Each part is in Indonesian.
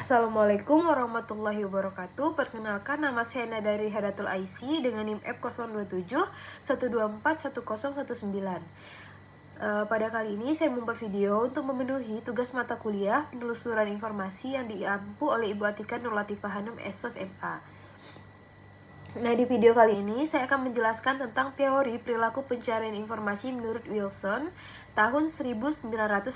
Assalamualaikum warahmatullahi wabarakatuh. Perkenalkan, nama saya Nada Hadatul Aisy dengan NIM F 027 124 1019. Pada kali ini saya membuat video untuk memenuhi tugas mata kuliah penelusuran informasi yang diampu oleh Ibu Atika Nur Latifah Hanum SOS MA. Nah, di video kali ini saya akan menjelaskan tentang teori perilaku pencarian informasi menurut Wilson tahun 1981.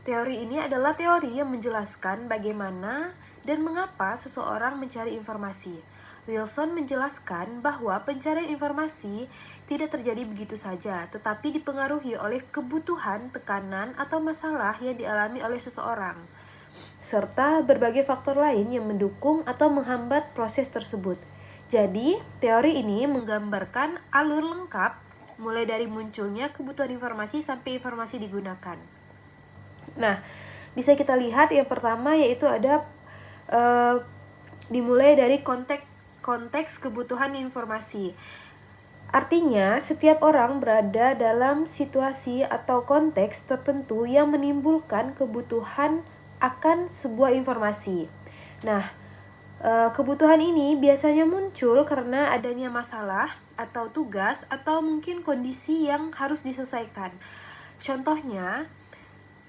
Teori ini adalah teori yang menjelaskan bagaimana dan mengapa seseorang mencari informasi. Wilson menjelaskan bahwa pencarian informasi tidak terjadi begitu saja, tetapi dipengaruhi oleh kebutuhan, tekanan, atau masalah yang dialami oleh seseorang, serta berbagai faktor lain yang mendukung atau menghambat proses tersebut. Jadi, teori ini menggambarkan alur lengkap mulai dari munculnya kebutuhan informasi sampai informasi digunakan. Nah, bisa kita lihat yang pertama yaitu ada dimulai dari konteks kebutuhan informasi. Artinya, setiap orang berada dalam situasi atau konteks tertentu yang menimbulkan kebutuhan akan sebuah informasi. Nah, kebutuhan ini biasanya muncul karena adanya masalah atau tugas atau mungkin kondisi yang harus diselesaikan. Contohnya,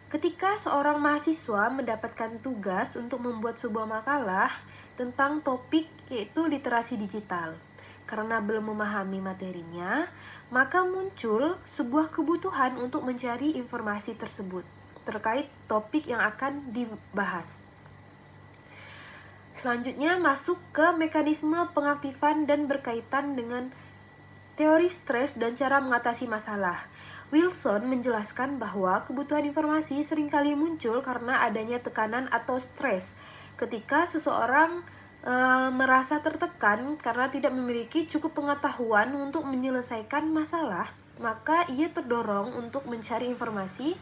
ketika seorang mahasiswa mendapatkan tugas untuk membuat sebuah makalah tentang topik yaitu literasi digital. Karena belum memahami materinya, maka muncul sebuah kebutuhan untuk mencari informasi tersebut terkait topik yang akan dibahas. Selanjutnya masuk ke mekanisme pengaktifan dan berkaitan dengan teori stres dan cara mengatasi masalah. Wilson menjelaskan bahwa kebutuhan informasi seringkali muncul karena adanya tekanan atau stres. Ketika seseorang merasa tertekan karena tidak memiliki cukup pengetahuan untuk menyelesaikan masalah, maka ia terdorong untuk mencari informasi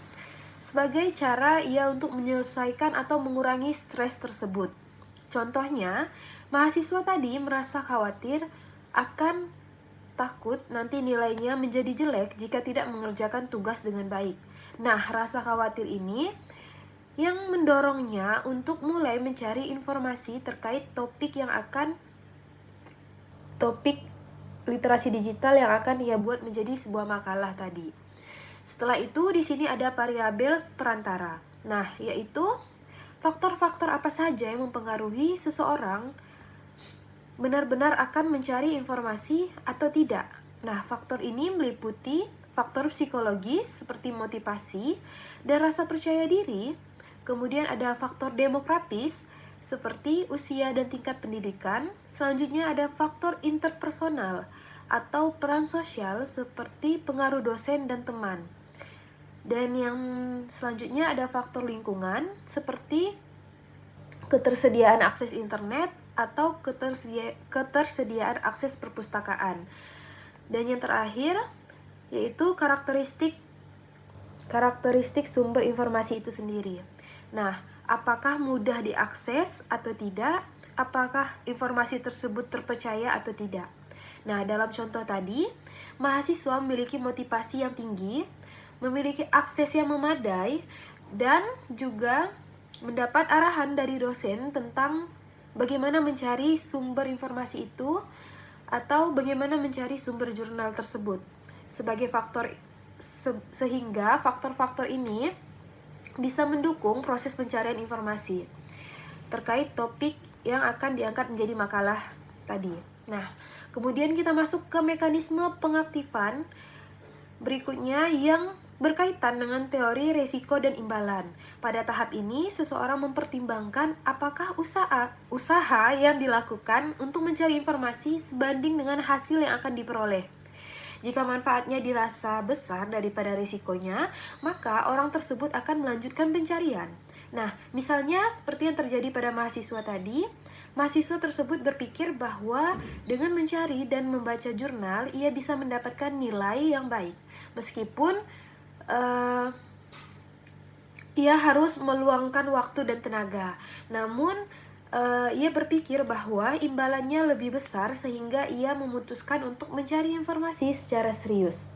sebagai cara ia untuk menyelesaikan atau mengurangi stres tersebut. Contohnya, mahasiswa tadi merasa khawatir akan takut nanti nilainya menjadi jelek jika tidak mengerjakan tugas dengan baik. Nah, rasa khawatir ini yang mendorongnya untuk mulai mencari informasi terkait topik literasi digital yang akan ia buat menjadi sebuah makalah tadi. Setelah itu, di sini ada variabel perantara. Nah, yaitu faktor-faktor apa saja yang mempengaruhi seseorang benar-benar akan mencari informasi atau tidak. Nah, faktor ini meliputi faktor psikologis seperti motivasi dan rasa percaya diri. Kemudian ada faktor demografis seperti usia dan tingkat pendidikan. Selanjutnya ada faktor interpersonal atau peran sosial seperti pengaruh dosen dan teman. Dan yang selanjutnya ada faktor lingkungan seperti ketersediaan akses internet atau ketersediaan akses perpustakaan. Dan yang terakhir yaitu karakteristik sumber informasi itu sendiri. Nah, apakah mudah diakses atau tidak? Apakah informasi tersebut terpercaya atau tidak? Nah, dalam contoh tadi, mahasiswa memiliki motivasi yang tinggi, memiliki akses yang memadai, dan juga mendapat arahan dari dosen tentang bagaimana mencari sumber informasi itu atau bagaimana mencari sumber jurnal tersebut sebagai faktor sehingga faktor-faktor ini bisa mendukung proses pencarian informasi terkait topik yang akan diangkat menjadi makalah tadi. Nah, kemudian kita masuk ke mekanisme pengaktifan berikutnya yang berkaitan dengan teori resiko dan imbalan. Pada tahap ini, seseorang mempertimbangkan apakah usaha yang dilakukan untuk mencari informasi sebanding dengan hasil yang akan diperoleh. Jika manfaatnya dirasa besar daripada risikonya, maka orang tersebut akan melanjutkan pencarian. Nah, misalnya seperti yang terjadi pada mahasiswa tadi, mahasiswa tersebut berpikir bahwa dengan mencari dan membaca jurnal, ia bisa mendapatkan nilai yang baik. Meskipun ia harus meluangkan waktu dan tenaga. Namun, ia berpikir bahwa imbalannya lebih besar sehingga ia memutuskan untuk mencari informasi secara serius.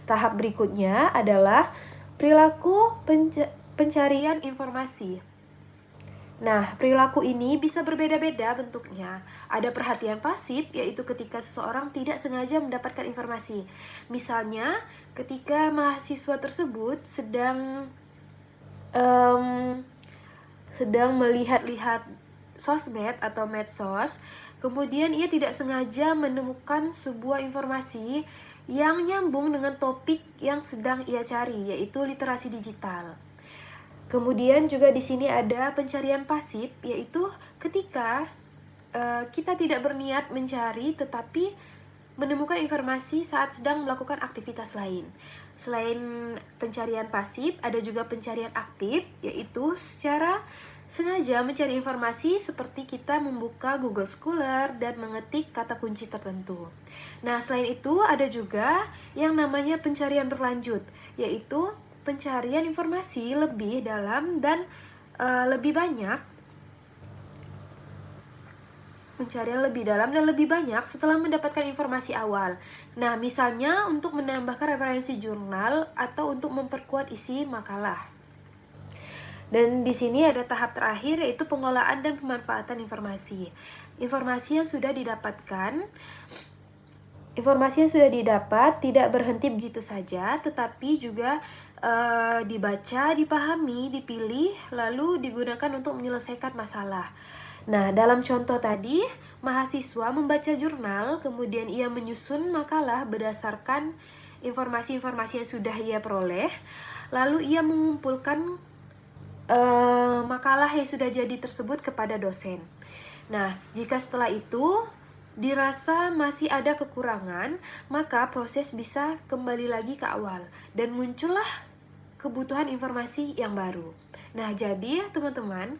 Tahap berikutnya adalah perilaku pencarian informasi. Nah, perilaku ini bisa berbeda-beda bentuknya. Ada perhatian pasif, yaitu ketika seseorang tidak sengaja mendapatkan informasi. Misalnya, ketika mahasiswa tersebut em, sedang melihat-lihat sosmed atau medsos, kemudian ia tidak sengaja menemukan sebuah informasi yang nyambung dengan topik yang sedang ia cari, yaitu literasi digital. Kemudian juga di sini ada pencarian pasif, yaitu ketika kita tidak berniat mencari tetapi menemukan informasi saat sedang melakukan aktivitas lain. Selain pencarian pasif, ada juga pencarian aktif, yaitu secara sengaja mencari informasi seperti kita membuka Google Scholar dan mengetik kata kunci tertentu. Nah, selain itu ada juga yang namanya pencarian berlanjut, yaitu pencarian informasi lebih dalam dan lebih banyak setelah mendapatkan informasi awal. Nah, misalnya untuk menambahkan referensi jurnal atau untuk memperkuat isi makalah. Dan di sini ada tahap terakhir, yaitu pengolahan dan pemanfaatan informasi. Informasi yang sudah didapat tidak berhenti begitu saja, tetapi juga dibaca, dipahami, dipilih, lalu digunakan untuk menyelesaikan masalah. Nah, dalam contoh tadi, mahasiswa membaca jurnal, kemudian ia menyusun makalah berdasarkan informasi-informasi yang sudah ia peroleh, lalu ia mengumpulkan makalah yang sudah jadi tersebut kepada dosen. Nah, jika setelah itu dirasa masih ada kekurangan, maka proses bisa kembali lagi ke awal dan muncullah kebutuhan informasi yang baru. Nah, jadi teman-teman,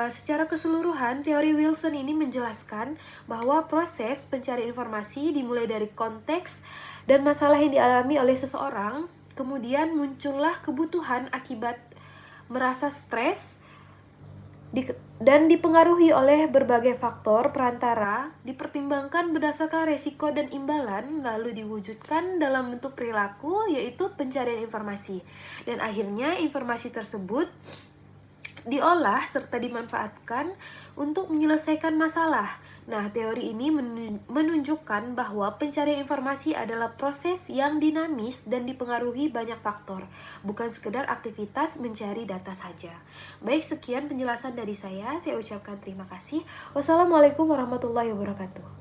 secara keseluruhan teori Wilson ini menjelaskan bahwa proses pencarian informasi dimulai dari konteks dan masalah yang dialami oleh seseorang, kemudian muncullah kebutuhan akibat merasa stres dan dipengaruhi oleh berbagai faktor perantara, dipertimbangkan berdasarkan resiko dan imbalan, lalu diwujudkan dalam bentuk perilaku, yaitu pencarian informasi. Dan akhirnya informasi tersebut diolah serta dimanfaatkan untuk menyelesaikan masalah. Nah, teori ini menunjukkan bahwa pencarian informasi adalah proses yang dinamis dan dipengaruhi banyak faktor, bukan sekedar aktivitas mencari data saja. Baik, sekian penjelasan dari saya ucapkan terima kasih. Wassalamualaikum warahmatullahi wabarakatuh.